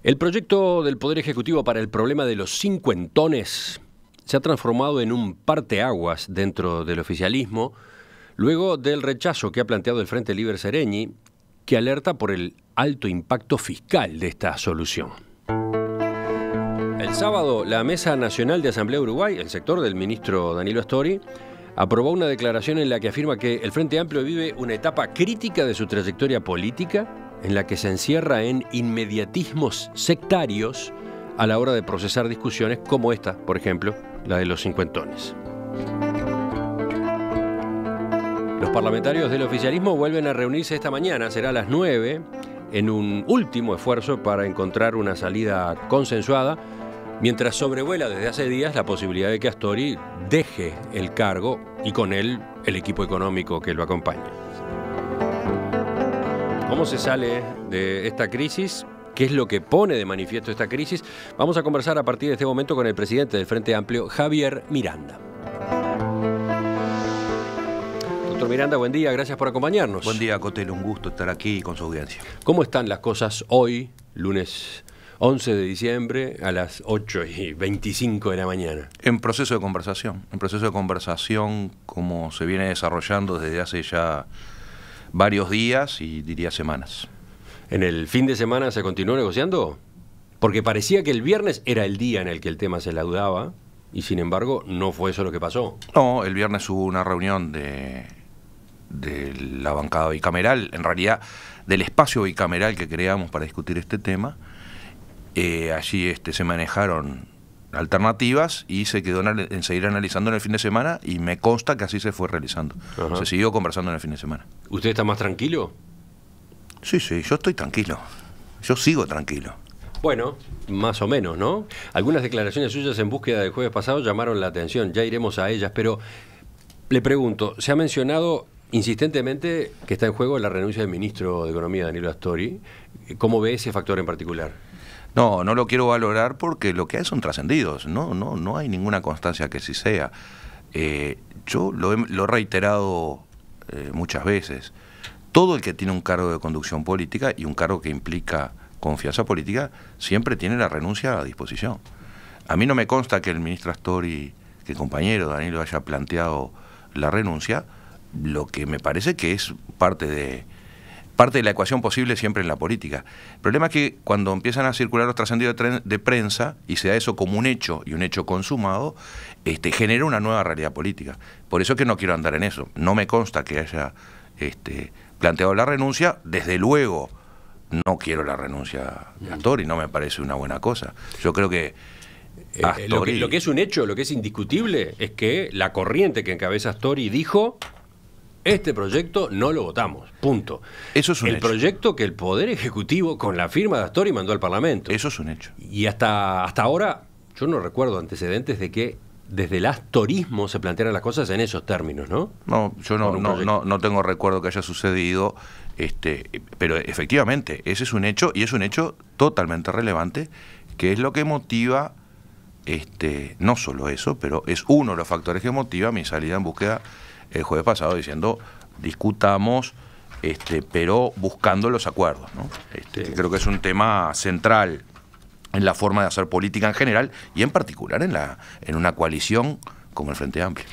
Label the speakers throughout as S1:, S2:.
S1: El proyecto del Poder Ejecutivo para el problema de los cincuentones se ha transformado en un parteaguas dentro del oficialismo, luego del rechazo que ha planteado el Frente Libre Sereñi, que alerta por el alto impacto fiscal de esta solución. El sábado, la Mesa Nacional de Asamblea Uruguay, el sector del ministro Danilo Astori, aprobó una declaración en la que afirma que el Frente Amplio vive una etapa crítica de su trayectoria política, en la que se encierra en inmediatismos sectarios a la hora de procesar discusiones como esta, por ejemplo, la de los cincuentones. Los parlamentarios del oficialismo vuelven a reunirse esta mañana, será a las 9, en un último esfuerzo para encontrar una salida consensuada, mientras sobrevuela desde hace días la posibilidad de que Astori deje el cargo y con él el equipo económico que lo acompaña. ¿Cómo se sale de esta crisis? ¿Qué es lo que pone de manifiesto esta crisis? Vamos a conversar a partir de este momento con el presidente del Frente Amplio, Javier Miranda. Doctor Miranda, buen día, gracias por acompañarnos.
S2: Buen día, Cotelo, un gusto estar aquí con su audiencia.
S1: ¿Cómo están las cosas hoy, lunes 11 de diciembre, a las 8:25 de la mañana?
S2: En proceso de conversación como se viene desarrollando desde hace ya varios días y diría semanas.
S1: ¿En el fin de semana se continuó negociando? Porque parecía que el viernes era el día en el que el tema se laudaba y sin embargo no fue eso lo que pasó.
S2: No, el viernes hubo una reunión de la bancada bicameral, en realidad del espacio bicameral que creamos para discutir este tema. Allí se manejaron alternativas y se quedó en seguir analizando en el fin de semana y me consta que así se fue realizando. Ajá. Se siguió conversando en el fin de semana.
S1: ¿Usted está más tranquilo?
S2: Sí, yo estoy tranquilo. Yo sigo tranquilo.
S1: Bueno, más o menos, ¿no? Algunas declaraciones suyas en búsqueda del jueves pasado llamaron la atención, ya iremos a ellas, pero le pregunto, se ha mencionado insistentemente que está en juego la renuncia del ministro de Economía, Danilo Astori. ¿Cómo ve ese factor en particular?
S2: No lo quiero valorar porque lo que hay son trascendidos, no hay ninguna constancia que sí sea. Yo lo he reiterado muchas veces. Todo el que tiene un cargo de conducción política y un cargo que implica confianza política siempre tiene la renuncia a disposición. A mí no me consta que el ministro Astori, que el compañero Danilo haya planteado la renuncia, lo que me parece que es parte de la ecuación posible siempre en la política. El problema es que cuando empiezan a circular los trascendidos de prensa y se da eso como un hecho y un hecho consumado, genera una nueva realidad política. Por eso es que no quiero andar en eso. No me consta que haya planteado la renuncia. Desde luego no quiero la renuncia de Astori, no me parece una buena cosa. Yo creo que Astori...
S1: Lo que es un hecho, lo que es indiscutible, es que la corriente que encabeza Astori dijo: este proyecto no lo votamos, punto.
S2: Eso es un hecho.
S1: El proyecto que el Poder Ejecutivo, con la firma de Astori, mandó al Parlamento.
S2: Eso es un hecho.
S1: Y hasta ahora, yo no recuerdo antecedentes de que desde el astorismo se plantearan las cosas en esos términos, ¿no?
S2: No, yo no tengo recuerdo que haya sucedido, pero efectivamente, ese es un hecho, y es un hecho totalmente relevante, que es lo que motiva, no solo eso, pero es uno de los factores que motiva mi salida en búsqueda el jueves pasado, diciendo discutamos, pero buscando los acuerdos, ¿no? Creo que es un tema central en la forma de hacer política en general y en particular en una coalición como el Frente Amplio.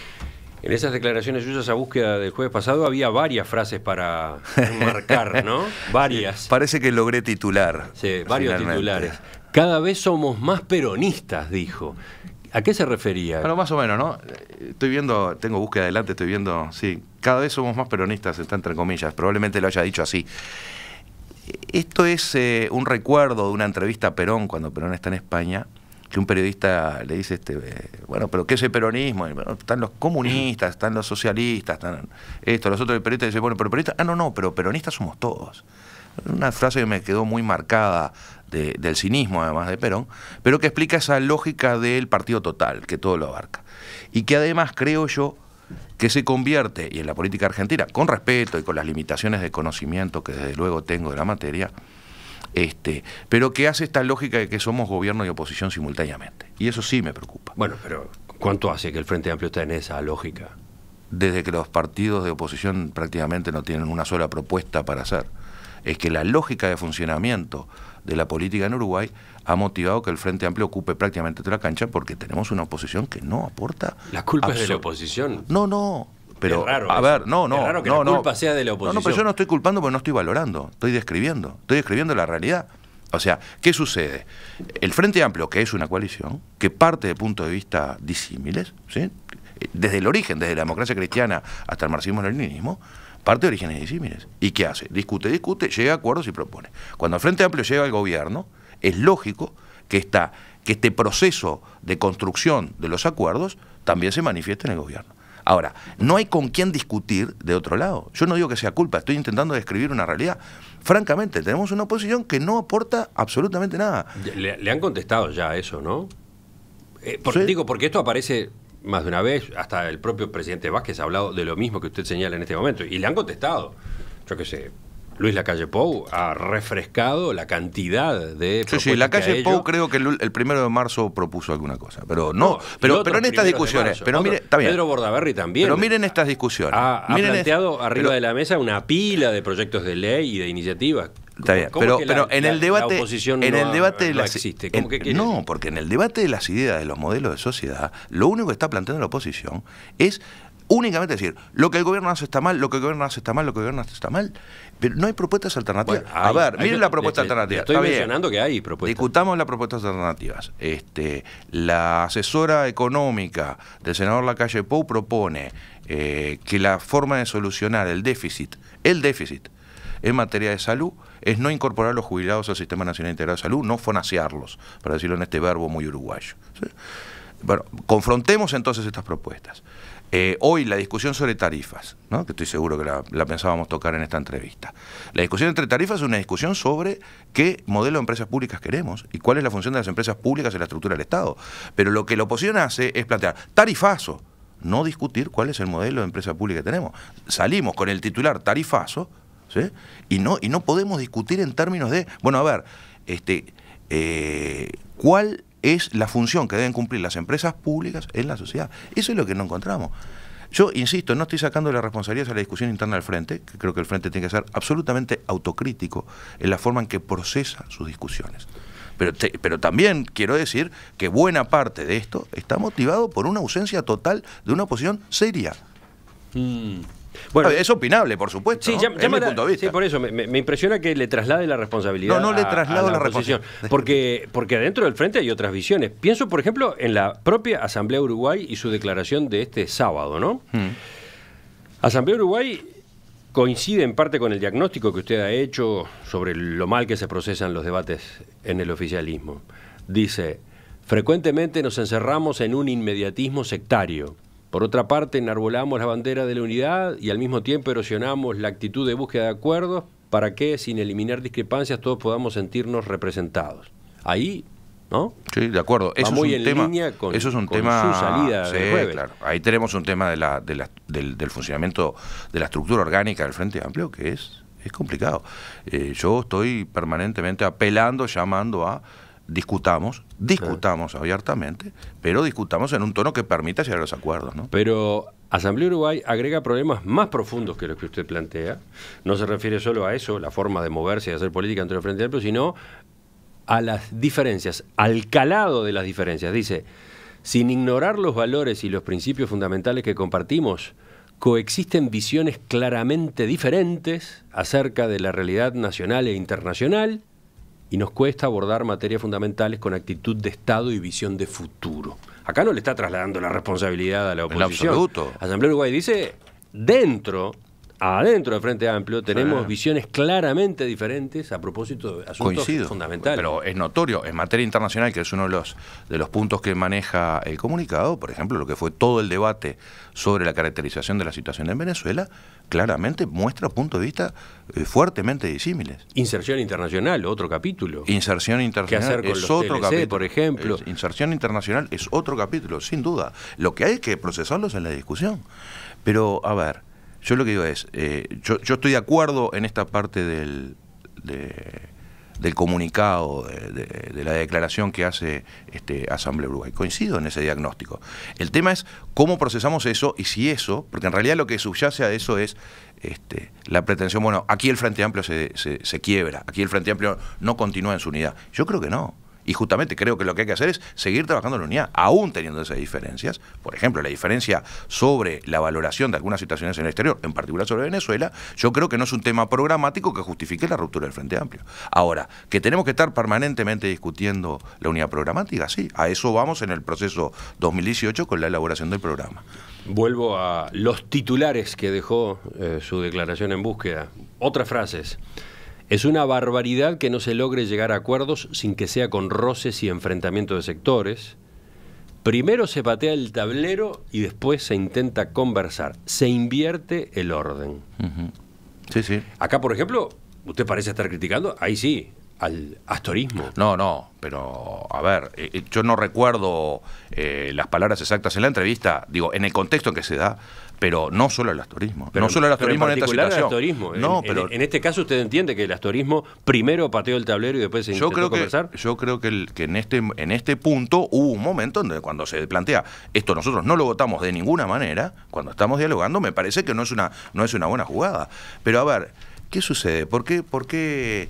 S1: En esas declaraciones suyas a búsqueda del jueves pasado había varias frases para enmarcar, ¿no? Varias.
S2: Parece que logré titular.
S1: Sí, varios titulares. Cada vez somos más peronistas, dijo. ¿A qué se refería?
S2: Bueno, más o menos, ¿no? Estoy viendo, tengo búsqueda adelante, estoy viendo, sí, cada vez somos más peronistas, está entre comillas, probablemente lo haya dicho así. Esto es un recuerdo de una entrevista a Perón, cuando Perón está en España, que un periodista le dice, bueno, pero ¿qué es el peronismo? Y, bueno, están los comunistas, están los socialistas, están los otros periodistas dicen, bueno, pero peronistas, pero peronistas somos todos. Una frase que me quedó muy marcada del cinismo, además de Perón, pero que explica esa lógica del partido total, que todo lo abarca. Y que además creo yo que se convierte, y en la política argentina, con respeto y con las limitaciones de conocimiento que desde luego tengo de la materia, pero que hace esta lógica de que somos gobierno y oposición simultáneamente. Y eso sí me preocupa.
S1: Bueno, pero ¿cuánto hace que el Frente Amplio está en esa lógica?
S2: Desde que los partidos de oposición prácticamente no tienen una sola propuesta para hacer. Es que la lógica de funcionamiento de la política en Uruguay ha motivado que el Frente Amplio ocupe prácticamente toda la cancha porque tenemos una oposición que no aporta.
S1: La culpa es de la oposición.
S2: No. Pero,
S1: es raro
S2: a
S1: eso.
S2: ver, no.
S1: Es raro que la culpa sea de la oposición.
S2: No, pero yo no estoy culpando porque no estoy valorando, estoy describiendo la realidad. O sea, ¿qué sucede? El Frente Amplio, que es una coalición, que parte de puntos de vista disímiles, ¿sí? Desde el origen, desde la democracia cristiana hasta el marxismo-leninismo, parte de orígenes disímiles. ¿Y qué hace? Discute, llega a acuerdos y propone. Cuando el Frente Amplio llega al gobierno, es lógico que este proceso de construcción de los acuerdos también se manifieste en el gobierno. Ahora, no hay con quién discutir de otro lado. Yo no digo que sea culpa, estoy intentando describir una realidad. Francamente, tenemos una oposición que no aporta absolutamente nada.
S1: Le han contestado ya a eso, ¿no?
S2: Sí.
S1: Digo, porque esto aparece más de una vez, hasta el propio presidente Vázquez ha hablado de lo mismo que usted señala en este momento, y le han contestado. Yo qué sé, Luis Lacalle Pou ha refrescado la cantidad de...
S2: Sí, Lacalle Pou creo que el 1 de marzo propuso alguna cosa, pero pero en estas discusiones, mire, está bien.
S1: Pedro Bordaberry también.
S2: Pero miren estas discusiones.
S1: Ha planteado arriba de la mesa una pila de proyectos de ley y de iniciativas.
S2: Está bien, pero en el debate,
S1: la oposición
S2: no
S1: existe.
S2: No, porque en el debate de las ideas, de los modelos de sociedad, lo único que está planteando la oposición es únicamente decir, lo que el gobierno hace está mal, lo que el gobierno hace está mal, lo que el gobierno hace está mal, pero no hay propuestas alternativas. Bueno, miren la propuesta alternativa.
S1: Estoy mencionando que hay propuestas.
S2: Discutamos las propuestas alternativas. La asesora económica del senador Lacalle Pou propone que la forma de solucionar el déficit en materia de salud es no incorporar a los jubilados al Sistema Nacional Integrado de Salud, no fonasearlos, para decirlo en este verbo muy uruguayo. ¿Sí? Bueno, confrontemos entonces estas propuestas. Hoy la discusión sobre tarifas, ¿no? Que estoy seguro que la pensábamos tocar en esta entrevista. La discusión entre tarifas es una discusión sobre qué modelo de empresas públicas queremos y cuál es la función de las empresas públicas en la estructura del Estado. Pero lo que la oposición hace es plantear tarifazo, no discutir cuál es el modelo de empresa pública que tenemos. Salimos con el titular tarifazo, ¿sí? Y no podemos discutir en términos de, bueno, a ver, ¿cuál es la función que deben cumplir las empresas públicas en la sociedad? Eso es lo que no encontramos. Yo insisto, no estoy sacando la responsabilidad a la discusión interna del Frente, que creo que el Frente tiene que ser absolutamente autocrítico en la forma en que procesa sus discusiones. Pero también quiero decir que buena parte de esto está motivado por una ausencia total de una oposición seria. Bueno, es opinable, por supuesto,
S1: sí,
S2: ¿no? Es mi punto de vista.
S1: Sí, por eso me impresiona que le traslade la responsabilidad.
S2: No le traslado
S1: a la
S2: responsabilidad.
S1: Porque adentro del Frente hay otras visiones. Pienso, por ejemplo, en la propia Asamblea Uruguay y su declaración de este sábado, ¿no? Asamblea Uruguay coincide en parte con el diagnóstico que usted ha hecho sobre lo mal que se procesan los debates en el oficialismo. Dice, frecuentemente nos encerramos en un inmediatismo sectario. Por otra parte, enarbolamos la bandera de la unidad y al mismo tiempo erosionamos la actitud de búsqueda de acuerdos para que, sin eliminar discrepancias, todos podamos sentirnos representados. Ahí, ¿no?
S2: Sí, de acuerdo. Eso
S1: muy
S2: es un
S1: en
S2: tema,
S1: línea con
S2: eso es un
S1: con
S2: tema,
S1: su salida
S2: sí,
S1: del jueves.
S2: Claro. Ahí tenemos un tema del funcionamiento de la estructura orgánica del Frente Amplio que es complicado. Yo estoy permanentemente apelando, llamando a discutamos abiertamente, pero discutamos en un tono que permita llegar a los acuerdos, ¿no?
S1: Pero Asamblea Uruguay agrega problemas más profundos que los que usted plantea. No se refiere solo a eso, la forma de moverse y hacer política entre el Frente Amplio, sino a las diferencias, al calado de las diferencias. Dice, sin ignorar los valores y los principios fundamentales que compartimos, coexisten visiones claramente diferentes acerca de la realidad nacional e internacional, y nos cuesta abordar materias fundamentales con actitud de Estado y visión de futuro. Acá no le está trasladando la responsabilidad a la oposición.
S2: En absoluto.
S1: Asamblea Uruguay dice, adentro del Frente Amplio tenemos visiones claramente diferentes a propósito de asuntos fundamentales.
S2: Pero es notorio, en materia internacional, que es uno de los puntos que maneja el comunicado, por ejemplo, lo que fue todo el debate sobre la caracterización de la situación en Venezuela, claramente muestra puntos de vista fuertemente disímiles.
S1: Inserción internacional, otro capítulo.
S2: Inserción internacional es otro capítulo,
S1: por ejemplo.
S2: Inserción internacional es otro capítulo, sin duda. Lo que hay es que procesarlos en la discusión. Pero, a ver, yo lo que digo es, yo estoy de acuerdo en esta parte del comunicado, de la declaración que hace Asamblea Uruguay. Coincido en ese diagnóstico. El tema es cómo procesamos eso y si eso, porque en realidad lo que subyace a eso es la pretensión, bueno, aquí el Frente Amplio se quiebra, aquí el Frente Amplio no continúa en su unidad. Yo creo que no. Y justamente creo que lo que hay que hacer es seguir trabajando en la unidad, aún teniendo esas diferencias. Por ejemplo, la diferencia sobre la valoración de algunas situaciones en el exterior, en particular sobre Venezuela, yo creo que no es un tema programático que justifique la ruptura del Frente Amplio. Ahora, que tenemos que estar permanentemente discutiendo la unidad programática, sí, a eso vamos en el proceso 2018 con la elaboración del programa.
S1: Vuelvo a los titulares que dejó su declaración en búsqueda. Otras frases. Es una barbaridad que no se logre llegar a acuerdos sin que sea con roces y enfrentamiento de sectores. Primero se patea el tablero y después se intenta conversar. Se invierte el orden.
S2: Sí, sí.
S1: Acá, por ejemplo, usted parece estar criticando, ahí sí, al astorismo.
S2: No, pero a ver, yo no recuerdo las palabras exactas en la entrevista, digo, en el contexto en que se da, pero no solo el astorismo, no solo el astorismo en esta situación.
S1: El astorismo.
S2: No,
S1: en este caso usted entiende que el astorismo primero pateó el tablero y después se intentó conversar.
S2: Yo creo que en este punto hubo un momento donde cuando se plantea esto nosotros no lo votamos de ninguna manera, cuando estamos dialogando me parece que no es una buena jugada. Pero a ver, ¿qué sucede? ¿Por qué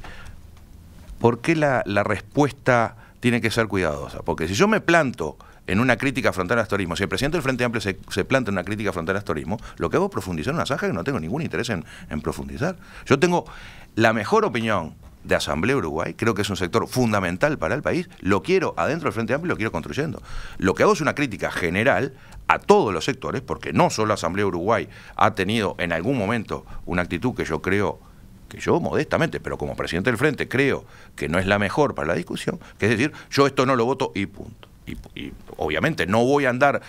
S2: la respuesta tiene que ser cuidadosa? Porque si yo me planto en una crítica frontal al astorismo, si el presidente del Frente Amplio se planta en una crítica frontal al astorismo, lo que hago es profundizar en una zanja que no tengo ningún interés en profundizar. Yo tengo la mejor opinión de Asamblea Uruguay, creo que es un sector fundamental para el país, lo quiero adentro del Frente Amplio y lo quiero construyendo. Lo que hago es una crítica general a todos los sectores, porque no solo Asamblea Uruguay ha tenido en algún momento una actitud que yo creo, que yo modestamente, pero como presidente del Frente creo que no es la mejor para la discusión, que es decir, yo esto no lo voto y punto. Y obviamente no voy a andar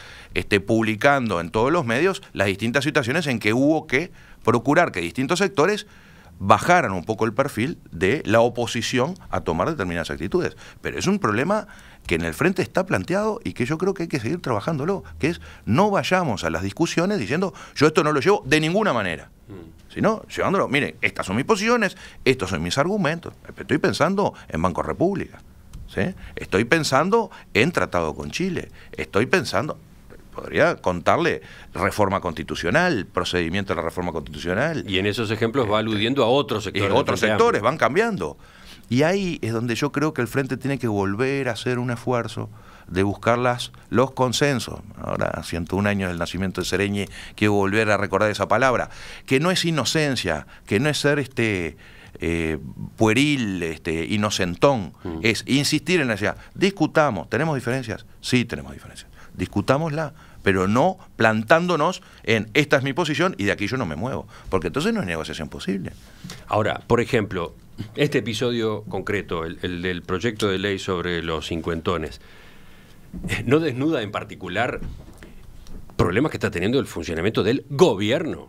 S2: publicando en todos los medios las distintas situaciones en que hubo que procurar que distintos sectores bajaran un poco el perfil de la oposición a tomar determinadas actitudes. Pero es un problema que en el Frente está planteado y que yo creo que hay que seguir trabajándolo, que es no vayamos a las discusiones diciendo yo esto no lo llevo de ninguna manera, sino llevándolo, miren, estas son mis posiciones, estos son mis argumentos. Estoy pensando en Banco República, ¿sí? Estoy pensando en tratado con Chile, estoy pensando, podría contarle reforma constitucional, procedimiento de la reforma constitucional.
S1: Y en esos ejemplos va aludiendo a otros sectores.
S2: Y otros sectores van cambiando. Y ahí es donde yo creo que el Frente tiene que volver a hacer un esfuerzo de buscar los consensos. Ahora, a 101 años del nacimiento de Sereñi, quiero volver a recordar esa palabra, que no es inocencia, que no es ser pueril, inocentón, es insistir en la necesidad. Discutamos, ¿tenemos diferencias? Sí, tenemos diferencias. Discutámosla, pero no plantándonos en esta es mi posición y de aquí yo no me muevo, porque entonces no es negociación posible.
S1: Ahora, por ejemplo, este episodio concreto, el del proyecto de ley sobre los cincuentones, ¿no desnuda en particular problemas que está teniendo el funcionamiento del gobierno?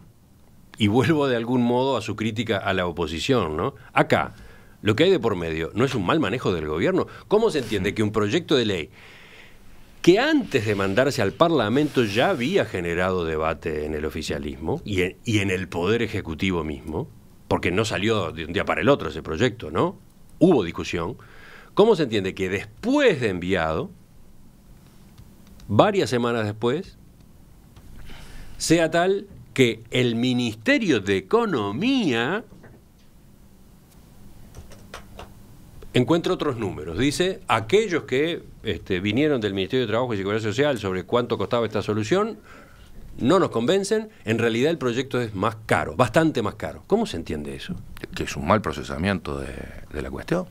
S1: Y vuelvo de algún modo a su crítica a la oposición, ¿no? Acá, lo que hay de por medio no es un mal manejo del gobierno. ¿Cómo se entiende que un proyecto de ley que antes de mandarse al Parlamento ya había generado debate en el oficialismo y en el Poder Ejecutivo mismo, porque no salió de un día para el otro ese proyecto, ¿no? Hubo discusión. ¿Cómo se entiende que después de enviado, varias semanas después, sea tal que el Ministerio de Economía encuentra otros números? Dice, aquellos que vinieron del Ministerio de Trabajo y Seguridad Social sobre cuánto costaba esta solución, no nos convencen, en realidad el proyecto es más caro, bastante más caro. ¿Cómo se entiende eso?
S2: Que es un mal procesamiento de la cuestión.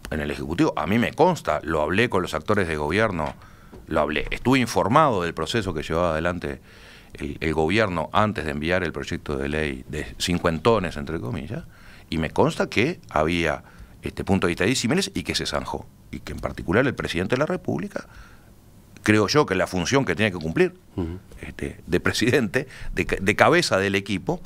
S2: En el Ejecutivo, a mí me consta, lo hablé con los actores de gobierno, estuve informado del proceso que llevaba adelante el gobierno antes de enviar el proyecto de ley de cincuentones, entre comillas, y me consta que había puntos de vista disímiles y que se zanjó. Y que en particular el presidente de la República, creo yo que la función que tiene que cumplir de presidente, de cabeza del equipo,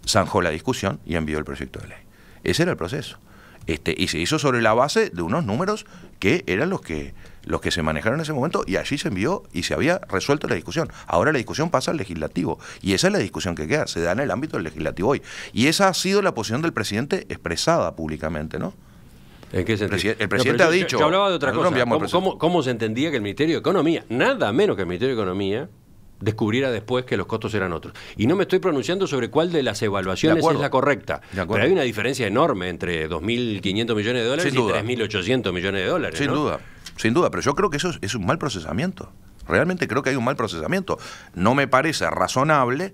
S2: zanjó la discusión y envió el proyecto de ley. Ese era el proceso. Y se hizo sobre la base de unos números que eran los que los que se manejaron en ese momento, y allí se envió y se había resuelto la discusión. Ahora la discusión pasa al legislativo, y esa es la discusión que queda, se da en el ámbito del legislativo hoy. Y esa ha sido la posición del presidente expresada públicamente, ¿no?
S1: ¿En qué sentido?
S2: El presidente ha dicho...
S1: Yo hablaba de otra cosa.
S2: ¿Cómo,
S1: ¿Cómo se entendía que el Ministerio de Economía, nada menos que el Ministerio de Economía, descubriera después que los costos eran otros? Y no me estoy pronunciando sobre cuál de las evaluaciones es la correcta. Pero hay una diferencia enorme entre 2.500 millones de dólares y 3.800 millones de dólares.
S2: Sin duda, sin duda. Pero yo creo que eso es un mal procesamiento. Realmente creo que hay un mal procesamiento. No me parece razonable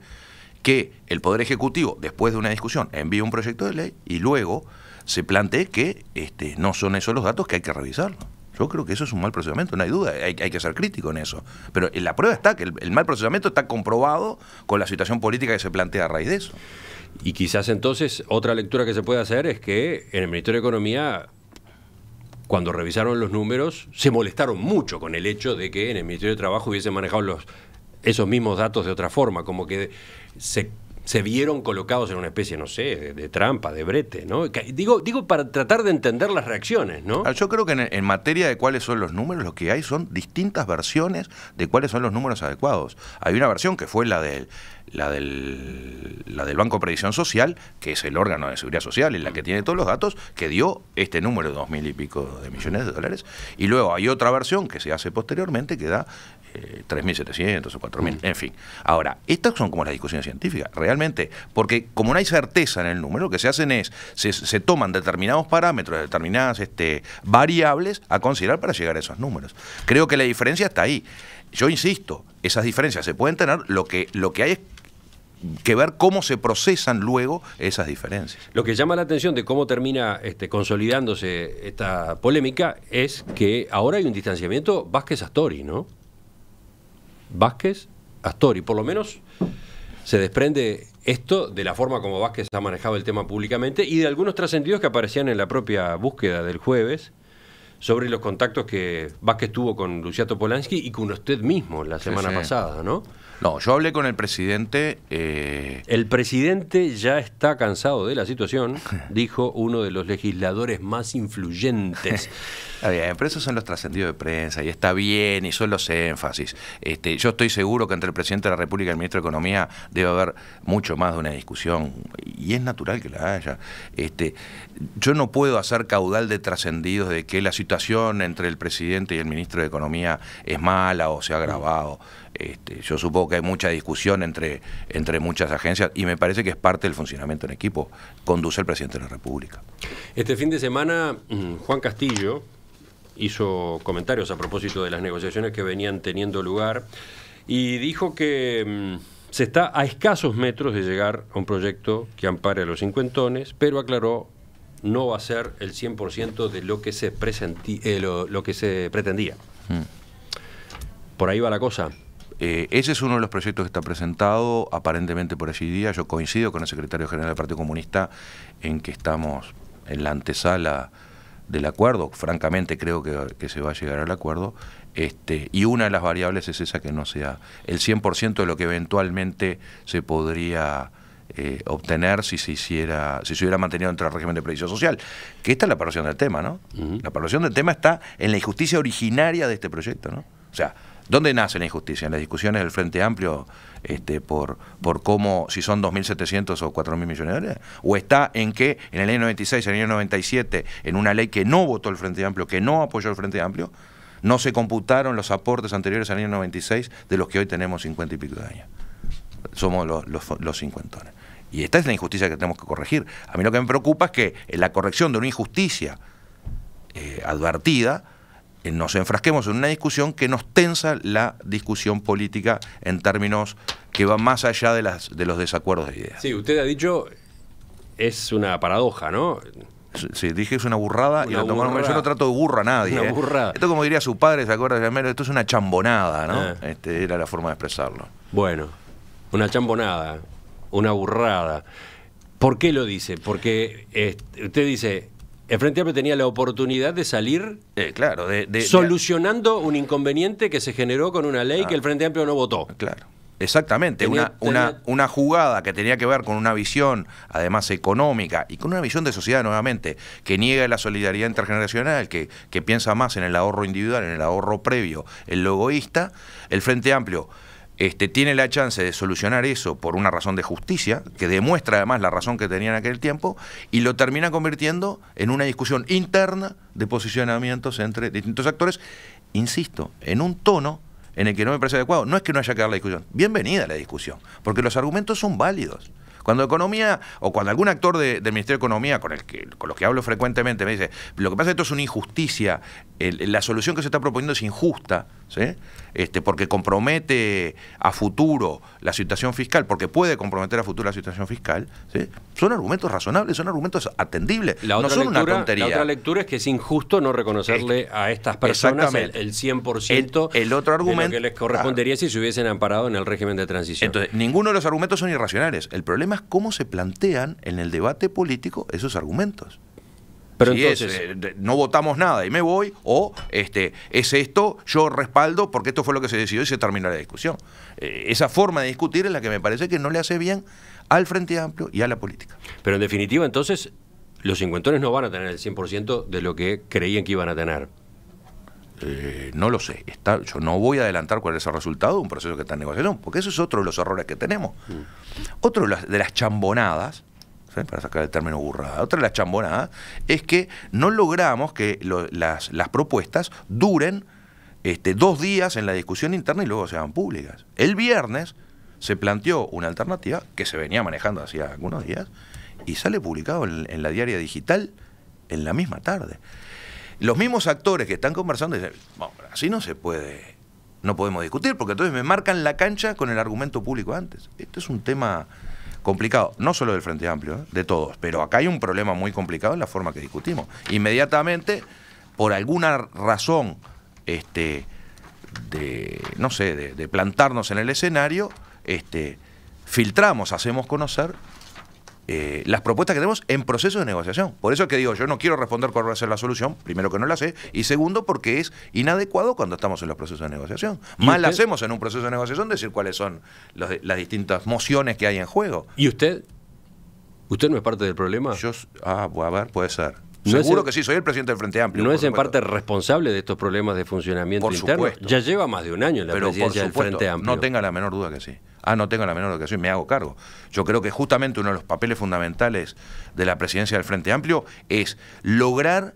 S2: que el Poder Ejecutivo, después de una discusión, envíe un proyecto de ley y luego se plantee que no son esos los datos que hay que revisarlo. Yo creo que eso es un mal procesamiento, no hay duda, hay que ser crítico en eso. Pero la prueba está que el mal procesamiento está comprobado con la situación política que se plantea a raíz de eso.
S1: Y quizás entonces otra lectura que se puede hacer es que en el Ministerio de Economía, cuando revisaron los números, se molestaron mucho con el hecho de que en el Ministerio de Trabajo hubiesen manejado esos mismos datos de otra forma, como que se vieron colocados en una especie, no sé, de trampa, de brete, ¿no? Digo para tratar de entender las reacciones, ¿no?
S2: Yo creo que en materia de cuáles son los números, lo que hay son distintas versiones de cuáles son los números adecuados. Hay una versión que fue la del Banco de Previsión Social, que es el órgano de seguridad social, en la que tiene todos los datos, que dio este número de 2.000 y pico de millones de dólares. Y luego hay otra versión que se hace posteriormente, que da 3.700 o 4.000, en fin. Ahora, estas son como las discusiones científicas, realmente, porque como no hay certeza en el número, lo que se hacen es, se toman determinados parámetros, determinadas variables a considerar para llegar a esos números. Creo que la diferencia está ahí. Yo insisto, esas diferencias se pueden tener, lo que hay es que ver cómo se procesan luego esas diferencias.
S1: Lo que llama la atención de cómo termina consolidándose esta polémica es que ahora hay un distanciamiento Vázquez-Astori, ¿no? Vázquez-Astori, por lo menos se desprende esto de la forma como Vázquez ha manejado el tema públicamente y de algunos trascendidos que aparecían en la propia búsqueda del jueves sobre los contactos que Vázquez tuvo con Luciano Polansky y con usted mismo la semana pasada, ¿no?
S2: No, yo hablé con el presidente...
S1: El presidente ya está cansado de la situación, dijo uno de los legisladores más influyentes.
S2: Está bien, pero esos son los trascendidos de prensa y está bien y son los énfasis. Yo estoy seguro que entre el presidente de la República y el ministro de Economía debe haber mucho más de una discusión y es natural que la haya. Yo no puedo hacer caudal de trascendidos de que la situación entre el presidente y el ministro de Economía es mala o se ha agravado. Yo supongo que hay mucha discusión entre muchas agencias y me parece que es parte del funcionamiento en equipo. Conduce el presidente de la República.
S1: Este fin de semana, Juan Castillo hizo comentarios a propósito de las negociaciones que venían teniendo lugar y dijo que se está a escasos metros de llegar a un proyecto que ampare a los cincuentones, pero aclaró no va a ser el 100% de lo que se pretendía. Por ahí va la cosa.
S2: Ese es uno de los proyectos que está presentado aparentemente por allí día. Yo coincido con el secretario general del Partido Comunista en que estamos en la antesala del acuerdo. Francamente creo que se va a llegar al acuerdo. Y una de las variables es esa, que no sea el 100% de lo que eventualmente se podría obtener si se hubiera mantenido dentro del régimen de previsión social. Que esta es la perversión del tema, ¿no? La perversión del tema está en la injusticia originaria de este proyecto, ¿no? O sea, ¿dónde nace la injusticia? En las discusiones del Frente Amplio por cómo, si son 2.700 o 4.000 millones de dólares, o está en que en el año 96, en el año 97, en una ley que no votó el Frente Amplio, que no apoyó el Frente Amplio, no se computaron los aportes anteriores al año 96 de los que hoy tenemos 50 y pico de años. Somos los cincuentones. Y esta es la injusticia que tenemos que corregir. A mí lo que me preocupa es que en la corrección de una injusticia advertida, nos enfrasquemos en una discusión que nos tensa la discusión política en términos que van más allá de los desacuerdos de ideas.
S1: Sí, usted ha dicho, es una paradoja, ¿no?
S2: Sí, dije es una burrada y lo tomaron. Yo no trato de burro a nadie.
S1: Una burrada.
S2: Esto, como diría su padre, ¿se acuerda de Melo? Esto es una chambonada, ¿no? Era la forma de expresarlo.
S1: Bueno, una chambonada, una burrada. ¿Por qué lo dice? Porque usted dice, el Frente Amplio tenía la oportunidad de salir
S2: claro,
S1: solucionando un inconveniente que se generó con una ley que el Frente Amplio no votó.
S2: Claro. Exactamente, una jugada que tenía que ver con una visión, además económica, y con una visión de sociedad nuevamente, que niega la solidaridad intergeneracional, que piensa más en el ahorro individual, en el ahorro previo, en lo egoísta. El Frente Amplio tiene la chance de solucionar eso por una razón de justicia, que demuestra además la razón que tenía en aquel tiempo, y lo termina convirtiendo en una discusión interna de posicionamientos entre distintos actores, insisto, en un tono en el que no me parece adecuado. No es que no haya que dar la discusión, bienvenida la discusión, porque los argumentos son válidos. Cuando Economía, o cuando algún actor del Ministerio de Economía, con los que hablo frecuentemente, me dice, lo que pasa es que esto es una injusticia, la solución que se está proponiendo es injusta, ¿sí? Porque compromete a futuro la situación fiscal, porque puede comprometer a futuro la situación fiscal, ¿sí? Son argumentos razonables, son argumentos atendibles, no son una tontería.
S1: La otra lectura es que es injusto no reconocerle a estas personas el 100%
S2: el otro argumento,
S1: de lo que les correspondería si se hubiesen amparado en el régimen de transición.
S2: Entonces, ninguno de los argumentos son irracionales. El problema es cómo se plantean en el debate político esos argumentos.
S1: Pero
S2: si
S1: entonces,
S2: no votamos nada y me voy, o es esto, yo respaldo porque esto fue lo que se decidió y se terminó la discusión. Esa forma de discutir es la que me parece que no le hace bien al Frente Amplio y a la política.
S1: Pero en definitiva, entonces, los cincuentones no van a tener el 100% de lo que creían que iban a tener.
S2: No lo sé. Yo no voy a adelantar cuál es el resultado de un proceso que está en negociación, porque eso es otro de los errores que tenemos. Otro de las chambonadas, ¿sí? Para sacar el término burrada, otra de las chambonadas es que no logramos que las propuestas duren 2 días en la discusión interna y luego se hagan públicas. El viernes se planteó una alternativa que se venía manejando hacía algunos días y sale publicado en la Diaria Digital en la misma tarde. Los mismos actores que están conversando dicen, bueno, así no se puede, no podemos discutir, porque entonces me marcan la cancha con el argumento público antes. Esto es un tema complicado, no solo del Frente Amplio, de todos, pero acá hay un problema muy complicado en la forma que discutimos. Inmediatamente, por alguna razón, no sé, de plantarnos en el escenario, filtramos, hacemos conocer las propuestas que tenemos en proceso de negociación. Por eso es que digo, yo no quiero responder cuál va a ser la solución, primero que no la sé, y segundo porque es inadecuado cuando estamos en los procesos de negociación. Mal hacemos en un proceso de negociación decir cuáles son las distintas mociones que hay en juego.
S1: ¿Y usted? ¿Usted no es parte del problema?
S2: A ver, puede ser.
S1: No
S2: Seguro que sí, soy el presidente del Frente Amplio.
S1: ¿No es en parte responsable de estos problemas de funcionamiento interno? Ya lleva más de un año en la presidencia del Frente Amplio.
S2: No tenga la menor duda que sí. No tengo la menor duda que sí, me hago cargo. Yo creo que justamente uno de los papeles fundamentales de la presidencia del Frente Amplio es lograr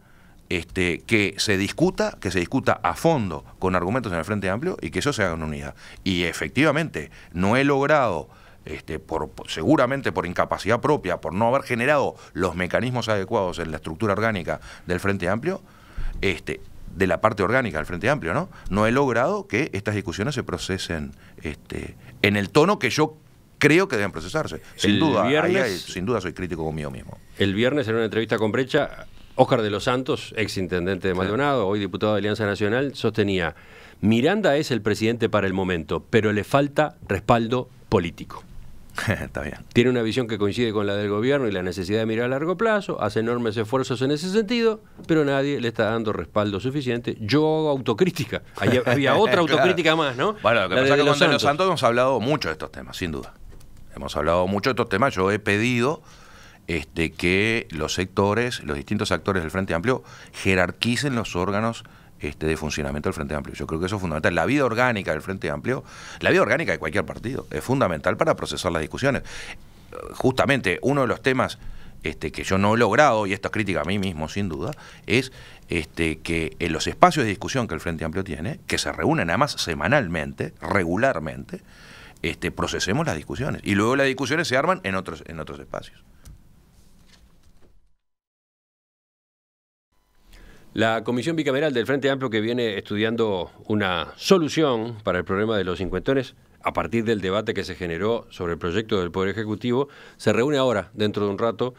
S2: que se discuta a fondo con argumentos en el Frente Amplio y que eso se haga en unidad. Y efectivamente, no he logrado, seguramente por incapacidad propia, por no haber generado los mecanismos adecuados en la estructura orgánica del Frente Amplio, de la parte orgánica del Frente Amplio, no he logrado que estas discusiones se procesen en el tono que yo creo que deben procesarse. Sin duda soy crítico conmigo mismo.
S1: El viernes, en una entrevista con Brecha, Óscar de los Santos, ex intendente de Maldonado, hoy diputado de Alianza Nacional, sostenía: Miranda es el presidente para el momento, pero le falta respaldo político.
S2: Está bien.
S1: Tiene una visión que coincide con la del gobierno y la necesidad de mirar a largo plazo, hace enormes esfuerzos en ese sentido, pero nadie le está dando respaldo suficiente. Yo hago autocrítica. Había otra autocrítica más, ¿no?
S2: Bueno, lo que pasa es que con De los Santos hemos hablado mucho de estos temas, sin duda. Hemos hablado mucho de estos temas. Yo he pedido que los distintos actores del Frente Amplio jerarquicen los órganos de funcionamiento del Frente Amplio. Yo creo que eso es fundamental. La vida orgánica del Frente Amplio, la vida orgánica de cualquier partido, es fundamental para procesar las discusiones. Justamente uno de los temas que yo no he logrado, y esto es crítica a mí mismo sin duda, es que en los espacios de discusión que el Frente Amplio tiene, que se reúnen además semanalmente, regularmente, procesemos las discusiones. Y luego las discusiones se arman en otros espacios.
S1: La Comisión Bicameral del Frente Amplio, que viene estudiando una solución para el problema de los cincuentones, a partir del debate que se generó sobre el proyecto del Poder Ejecutivo, se reúne ahora, dentro de un rato,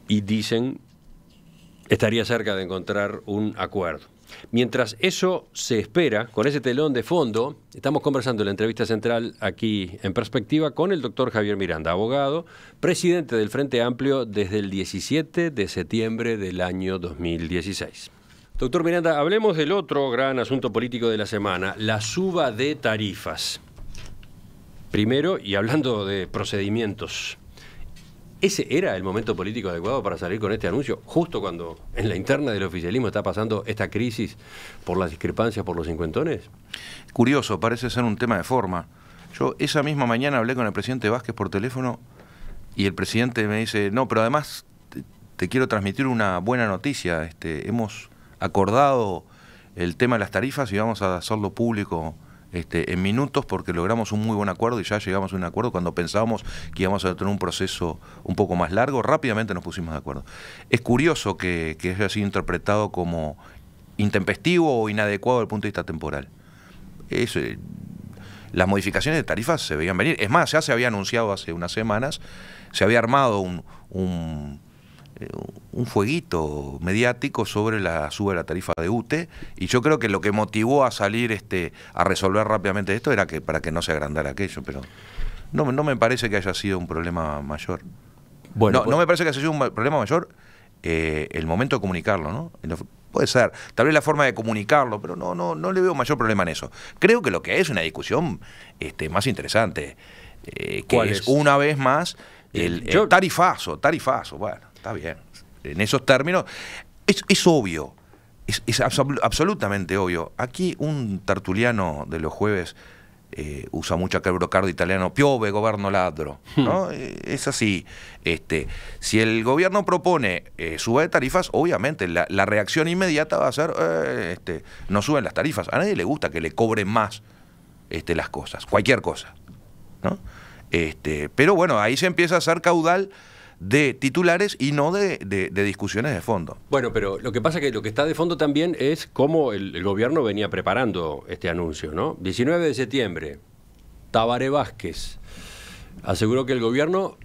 S1: y dicen estaría cerca de encontrar un acuerdo. Mientras eso se espera, con ese telón de fondo, estamos conversando en la entrevista central aquí en Perspectiva con el doctor Javier Miranda, abogado, presidente del Frente Amplio desde el 17 de septiembre del año 2016. Doctor Miranda, hablemos del otro gran asunto político de la semana, la suba de tarifas. Primero, y hablando de procedimientos, ¿ese era el momento político adecuado para salir con este anuncio? Justo cuando en la interna del oficialismo está pasando esta crisis por las discrepancias por los cincuentones.
S2: Curioso, parece ser un tema de forma. Yo esa misma mañana hablé con el presidente Vázquez por teléfono y el presidente me dice, no, pero además te quiero transmitir una buena noticia. Hemos acordado el tema de las tarifas y vamos a hacerlo público en minutos porque logramos un muy buen acuerdo y ya llegamos a un acuerdo cuando pensábamos que íbamos a tener un proceso un poco más largo, rápidamente nos pusimos de acuerdo. Es curioso que haya sido interpretado como intempestivo o inadecuado desde el punto de vista temporal. Las modificaciones de tarifas se veían venir. Es más, ya se había anunciado hace unas semanas, se había armado un fueguito mediático sobre la suba de la tarifa de UTE, y yo creo que lo que motivó a salir a resolver rápidamente esto era para que no se agrandara aquello, pero no me parece que haya sido un problema mayor. Bueno, no me parece que haya sido un problema mayor el momento de comunicarlo, ¿no? Puede ser, tal vez la forma de comunicarlo, pero no le veo mayor problema en eso. Creo que lo que es una discusión más interesante, que es una vez más el tarifazo, bueno, está bien. En esos términos, es obvio, es absolutamente obvio. Aquí un tertuliano de los jueves usa mucho aquel brocardo italiano, piove, governo ladro, ¿no? Es así. Si el gobierno propone suba de tarifas, obviamente la reacción inmediata va a ser, no suben las tarifas. A nadie le gusta que le cobren más las cosas, cualquier cosa, ¿no? Pero bueno, ahí se empieza a hacer caudal de titulares y no de discusiones de fondo.
S1: Bueno, pero lo que pasa es que lo que está de fondo también es cómo el gobierno venía preparando este anuncio, ¿no? 19 de septiembre, Tabaré Vázquez aseguró que el gobierno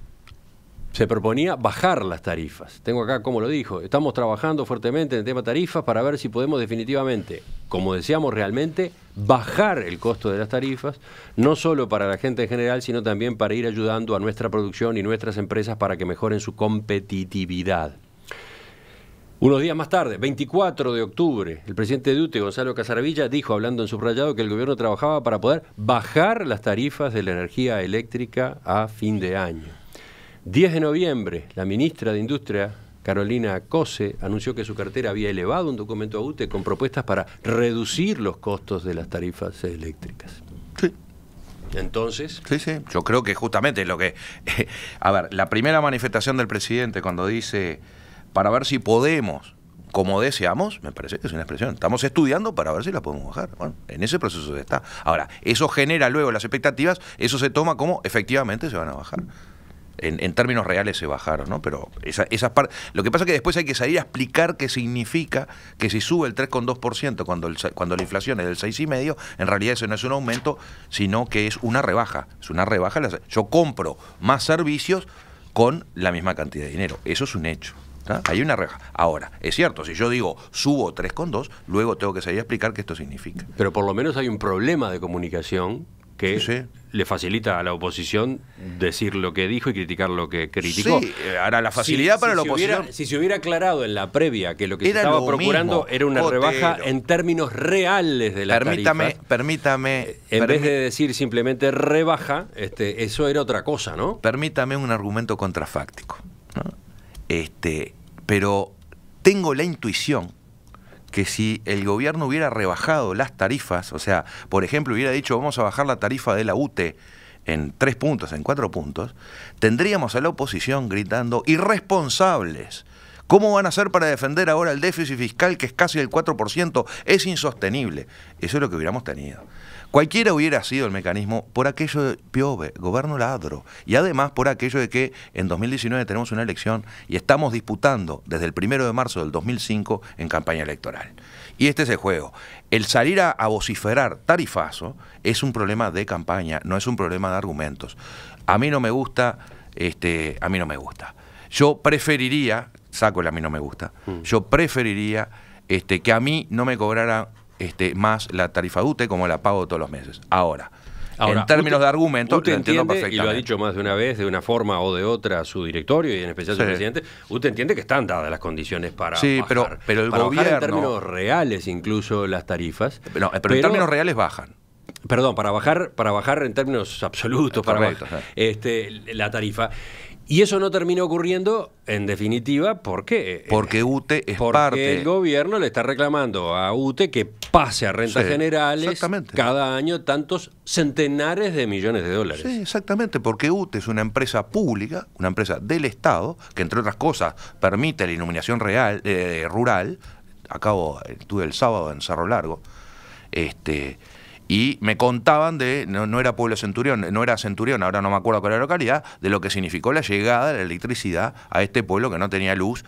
S1: se proponía bajar las tarifas. Tengo acá cómo lo dijo. Estamos trabajando fuertemente en el tema tarifas para ver si podemos definitivamente, como deseamos realmente, bajar el costo de las tarifas, no solo para la gente en general, sino también para ir ayudando a nuestra producción y nuestras empresas para que mejoren su competitividad. Unos días más tarde, 24 de octubre, el presidente de UTE, Gonzalo Casaravilla, dijo, hablando en subrayado, que el gobierno trabajaba para poder bajar las tarifas de la energía eléctrica a fin de año. 10 de noviembre, la ministra de Industria, Carolina Cose, anunció que su cartera había elevado un documento a UTE con propuestas para reducir los costos de las tarifas eléctricas.
S2: Sí.
S1: Entonces...
S2: Sí, yo creo que justamente lo que... a ver, la primera manifestación del presidente cuando dice, para ver si podemos, como deseamos, me parece que es una expresión, estamos estudiando para ver si la podemos bajar. Bueno, en ese proceso se está. Ahora, eso genera luego las expectativas, eso se toma como efectivamente se van a bajar. En términos reales se bajaron, ¿no? Pero esas partes. Lo que pasa es que después hay que salir a explicar qué significa que si sube el 3,2% cuando la inflación es del 6,5%, en realidad eso no es un aumento, sino que es una rebaja. Es una rebaja. Yo compro más servicios con la misma cantidad de dinero. Eso es un hecho, ¿no? Hay una rebaja. Ahora, es cierto, si yo digo subo 3,2, luego tengo que salir a explicar qué esto significa.
S1: Pero por lo menos hay un problema de comunicación que le facilita a la oposición decir lo que dijo y criticar lo que criticó.
S2: Sí, ahora la facilidad para la oposición...
S1: Si se hubiera aclarado en la previa que lo que se estaba procurando era una rebaja en términos reales de la tarifa.
S2: Permítame...
S1: En vez de decir simplemente rebaja, eso era otra cosa, ¿no?
S2: Permítame un argumento contrafáctico, ¿no? Pero tengo la intuición que si el gobierno hubiera rebajado las tarifas, o sea, por ejemplo, hubiera dicho vamos a bajar la tarifa de la UTE en 3 puntos, en 4 puntos, tendríamos a la oposición gritando irresponsables. ¿Cómo van a hacer para defender ahora el déficit fiscal que es casi el 4%? Es insostenible. Eso es lo que hubiéramos tenido. Cualquiera hubiera sido el mecanismo por aquello de piove, gobierno ladro, y además por aquello de que en 2019 tenemos una elección y estamos disputando desde el 1 de marzo del 2005 en campaña electoral. Y este es el juego. El salir a vociferar tarifazo es un problema de campaña, no es un problema de argumentos. A mí no me gusta, a mí no me gusta. Yo preferiría, saco el a mí no me gusta, yo preferiría que a mí no me cobrara más la tarifa UTE como la pago todos los meses. Ahora,
S1: Ahora,
S2: en términos de argumento,
S1: usted
S2: lo entiendo
S1: entiende,
S2: perfectamente.
S1: y lo ha dicho más de una vez, de una forma o de otra, su directorio y en especial su presidente, usted entiende que están dadas las condiciones para bajar,
S2: pero el
S1: para
S2: gobierno,
S1: bajar en términos reales incluso las tarifas.
S2: Pero en términos reales bajan.
S1: Perdón, para bajar en términos absolutos,
S2: Correcto,
S1: para bajar, la tarifa. Y eso no termina ocurriendo, en definitiva, ¿por qué?
S2: Porque UTE es
S1: Porque
S2: parte...
S1: el gobierno le está reclamando a UTE que pase a rentas generales cada año tantos centenares de millones de dólares.
S2: Sí, exactamente, porque UTE es una empresa pública, una empresa del Estado, que entre otras cosas permite la iluminación rural. Estuve el sábado en Cerro Largo, y me contaban no era Pueblo Centurión, no era Centurión, ahora no me acuerdo cuál era la localidad, de lo que significó la llegada de la electricidad a este pueblo que no tenía luz,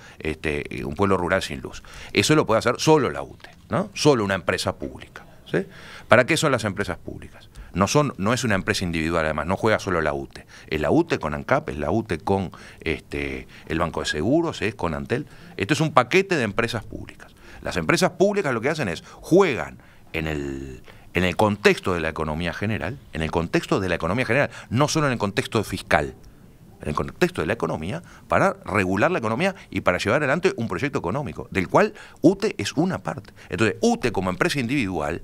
S2: un pueblo rural sin luz. Eso lo puede hacer solo la UTE, ¿no? Solo una empresa pública, ¿sí? ¿Para qué son las empresas públicas? No es una empresa individual, además, no juega solo la UTE. Es la UTE con ANCAP, es la UTE con el Banco de Seguros, es con Antel. Esto es un paquete de empresas públicas. Las empresas públicas lo que hacen es juegan en el contexto de la economía general, no solo en el contexto fiscal, en el contexto de la economía, para regular la economía y para llevar adelante un proyecto económico, del cual UTE es una parte. Entonces, UTE como empresa individual,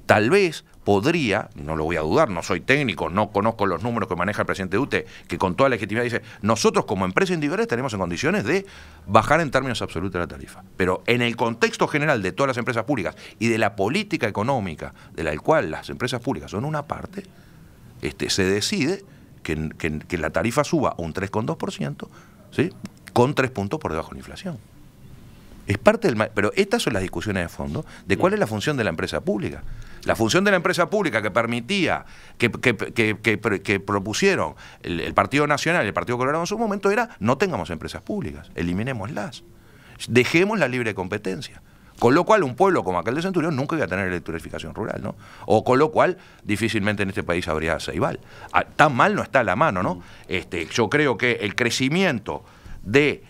S2: tal vez podría, no lo voy a dudar, no soy técnico, no conozco los números que maneja el presidente de UTE, que con toda legitimidad dice, nosotros como empresa individual estaremos en condiciones de bajar en términos absolutos la tarifa. Pero en el contexto general de todas las empresas públicas y de la política económica de la cual las empresas públicas son una parte, se decide que la tarifa suba un 3,2%, ¿sí? Con 3 puntos por debajo de la inflación. Es parte del... Pero estas son las discusiones de fondo de cuál es la función de la empresa pública. La función de la empresa pública que permitía, que propusieron el Partido Nacional y el Partido Colorado en su momento era no tengamos empresas públicas, eliminémoslas, dejemos la libre competencia. Con lo cual un pueblo como aquel de Centurión nunca iba a tener electrificación rural, ¿no? O con lo cual difícilmente en este país habría Ceibal. Tan mal no está a la mano, ¿no? Yo creo que el crecimiento de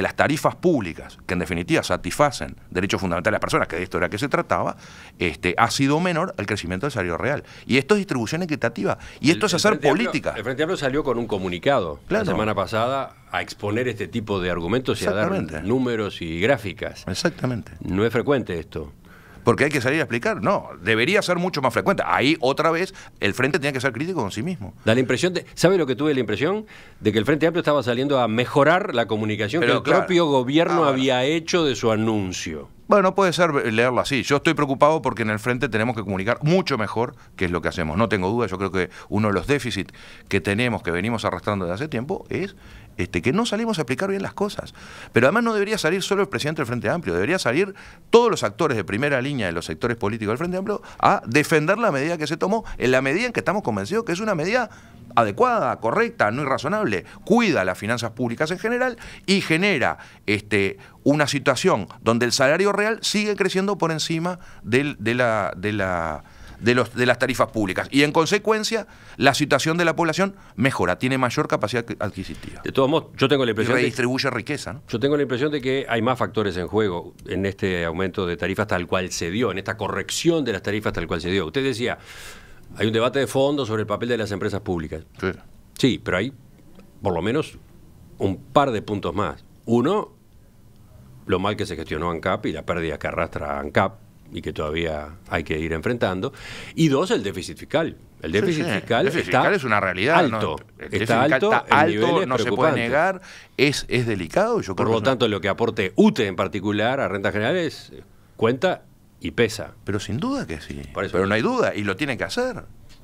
S2: las tarifas públicas, que en definitiva satisfacen derechos fundamentales de las personas, que de esto era que se trataba, ha sido menor al crecimiento del salario real. Y esto es distribución equitativa. Y esto es hacer política.
S1: El Frente Amplio salió con un comunicado la semana pasada a exponer este tipo de argumentos y a dar números y gráficas.
S2: Exactamente.
S1: No es frecuente esto.
S2: Porque hay que salir a explicar. No, debería ser mucho más frecuente. Ahí, otra vez, el Frente tiene que ser crítico con sí mismo.
S1: Da la impresión ¿sabe lo que tuve la impresión? De que el Frente Amplio estaba saliendo a mejorar la comunicación que el propio gobierno había hecho de su anuncio.
S2: Bueno, puede ser leerlo así. Yo estoy preocupado porque en el Frente tenemos que comunicar mucho mejor qué es lo que hacemos. No tengo duda, yo creo que uno de los déficits que tenemos, que venimos arrastrando desde hace tiempo, es que no salimos a explicar bien las cosas. Pero además no debería salir solo el presidente del Frente Amplio, debería salir todos los actores de primera línea de los sectores políticos del Frente Amplio a defender la medida que se tomó, en la medida en que estamos convencidos que es una medida adecuada, correcta, no irrazonable, cuida las finanzas públicas en general y genera una situación donde el salario real sigue creciendo por encima de las tarifas públicas y en consecuencia la situación de la población mejora, tiene mayor capacidad adquisitiva.
S1: De todos modos, yo tengo la impresión
S2: y redistribuye riqueza, ¿no?
S1: Yo tengo la impresión de que hay más factores en juego en este aumento de tarifas tal cual se dio, en esta corrección de las tarifas tal cual se dio. Usted decía, hay un debate de fondo sobre el papel de las empresas públicas. Sí, pero hay por lo menos un par de puntos más. Uno, lo mal que se gestionó ANCAP y la pérdida que arrastra ANCAP y que todavía hay que ir enfrentando. Y dos, el déficit fiscal. El déficit fiscal
S2: es una realidad.
S1: Alto.
S2: ¿No?
S1: Está alto,
S2: no se puede negar, es delicado. Yo creo
S1: Por lo tanto, lo que aporte UTE en particular a rentas generales cuenta y pesa.
S2: Pero sin duda que sí. Pero no hay duda, y lo tiene que hacer.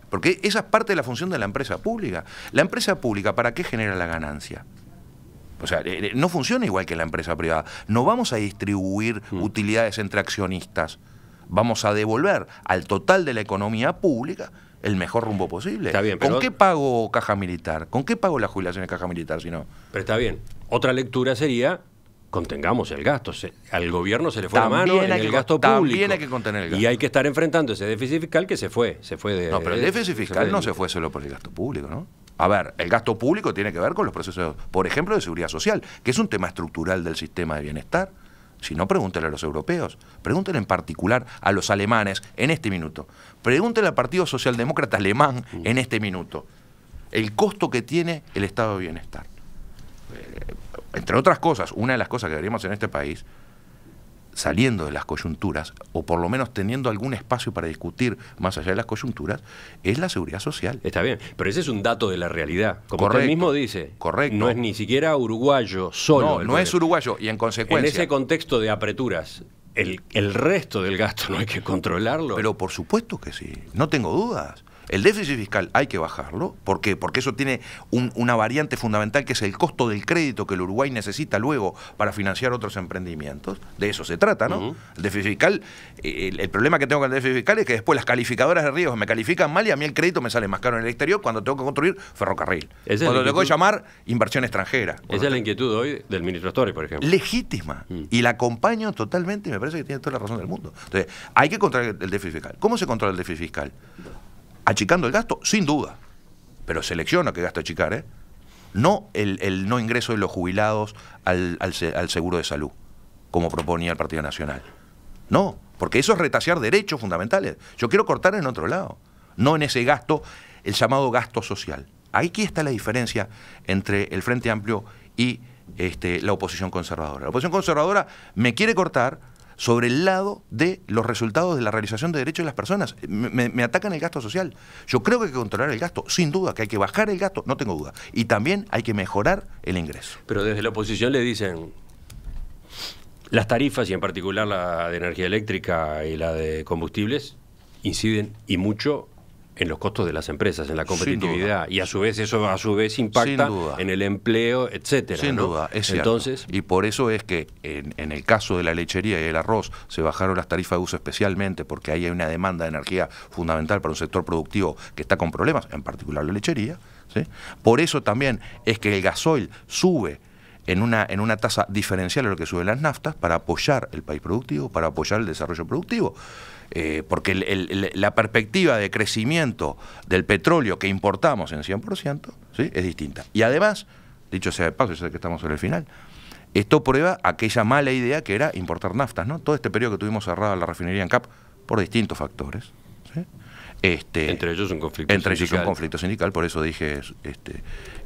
S2: Porque esa es parte de la función de la empresa pública. La empresa pública, ¿para qué genera la ganancia? O sea, no funciona igual que la empresa privada. No vamos a distribuir utilidades entre accionistas. Vamos a devolver al total de la economía pública el mejor rumbo posible.
S1: Está bien,
S2: ¿Con qué pago caja militar? ¿Con qué pago la jubilación de caja militar si no?
S1: Pero está bien. Otra lectura sería: contengamos el gasto. Al gobierno se le fue la mano en el gasto público.
S2: También hay que contener el gasto.
S1: Y hay que estar enfrentando ese déficit fiscal que se fue
S2: No, pero el déficit fiscal no se fue solo por el gasto público, ¿no? A ver, el gasto público tiene que ver con los procesos, por ejemplo, de seguridad social, que es un tema estructural del sistema de bienestar. Si no, pregúntele a los europeos, pregúntele en particular a los alemanes en este minuto, pregúntele al Partido Socialdemócrata Alemán en este minuto, el costo que tiene el estado de bienestar. Entre otras cosas, una de las cosas que deberíamos en este país, saliendo de las coyunturas, o por lo menos teniendo algún espacio para discutir más allá de las coyunturas, es la seguridad social.
S1: Está bien, pero ese es un dato de la realidad. Como
S2: Correcto,
S1: usted mismo dice,
S2: correcto.
S1: No es ni siquiera uruguayo solo.
S2: No es uruguayo, y en consecuencia...
S1: En ese contexto de apreturas, el resto del gasto no hay que controlarlo.
S2: Pero por supuesto que sí, no tengo dudas. El déficit fiscal hay que bajarlo. ¿Por qué? Porque eso tiene una variante fundamental, que es el costo del crédito que el Uruguay necesita luego para financiar otros emprendimientos. De eso se trata, ¿no? El déficit fiscal, el problema que tengo con el déficit fiscal es que después las calificadoras de riesgos me califican mal y a mí el crédito me sale más caro en el exterior cuando tengo que construir ferrocarril. Cuando tengo que llamar inversión extranjera.
S1: Esa es la inquietud hoy del ministro Astori, por ejemplo.
S2: Legítima. Y la acompaño totalmente y me parece que tiene toda la razón del mundo. Entonces, hay que controlar el déficit fiscal. ¿Cómo se controla el déficit fiscal? Achicando el gasto, sin duda, pero selecciona qué gasto achicar, ¿eh? No el no ingreso de los jubilados al seguro de salud, como proponía el Partido Nacional. No, porque eso es retasear derechos fundamentales. Yo quiero cortar en otro lado, no en ese gasto, el llamado gasto social. Aquí está la diferencia entre el Frente Amplio y la oposición conservadora. La oposición conservadora me quiere cortar sobre el lado de los resultados de la realización de derechos de las personas. Me atacan el gasto social. Yo creo que hay que controlar el gasto, sin duda, que hay que bajar el gasto, no tengo duda. Y también hay que mejorar el ingreso.
S1: Pero desde la oposición le dicen, las tarifas, y en particular la de energía eléctrica y la de combustibles, inciden y mucho en los costos de las empresas, en la competitividad, y a su vez eso impacta en el empleo, etcétera.
S2: Sin
S1: ¿no?
S2: duda, es cierto. Entonces, y por eso es que en el caso de la lechería y el arroz se bajaron las tarifas de uso especialmente, porque ahí hay una demanda de energía fundamental para un sector productivo que está con problemas, en particular la lechería, ¿sí? Por eso también es que el gasoil sube en una tasa diferencial a lo que suben las naftas, para apoyar el país productivo, para apoyar el desarrollo productivo. Porque la perspectiva de crecimiento del petróleo que importamos en 100%, ¿sí?, es distinta. Y además, dicho sea de paso, yo sé que estamos sobre el final, esto prueba aquella mala idea que era importar naftas, ¿no? Todo este periodo que tuvimos cerrada la refinería en CAP por distintos factores, ¿sí?
S1: Entre ellos un conflicto sindical.
S2: Entre ellos un conflicto sindical, por eso dije,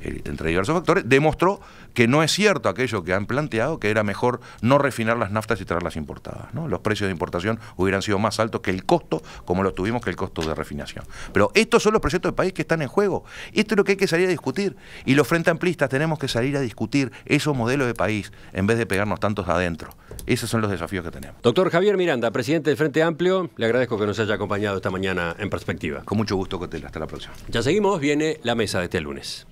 S2: entre diversos factores, demostró que no es cierto aquello que han planteado, que era mejor no refinar las naftas y traerlas importadas, ¿no? Los precios de importación hubieran sido más altos que el costo, como lo tuvimos, que el costo de refinación. Pero estos son los proyectos de país que están en juego. Esto es lo que hay que salir a discutir. Y los frente amplistas tenemos que salir a discutir esos modelos de país, en vez de pegarnos tantos adentro. Esos son los desafíos que tenemos.
S1: Doctor Javier Miranda, presidente del Frente Amplio, le agradezco que nos haya acompañado esta mañana en Perspectiva.
S2: Con mucho gusto, Cotel. Hasta la próxima.
S1: Ya seguimos, viene la mesa de este lunes.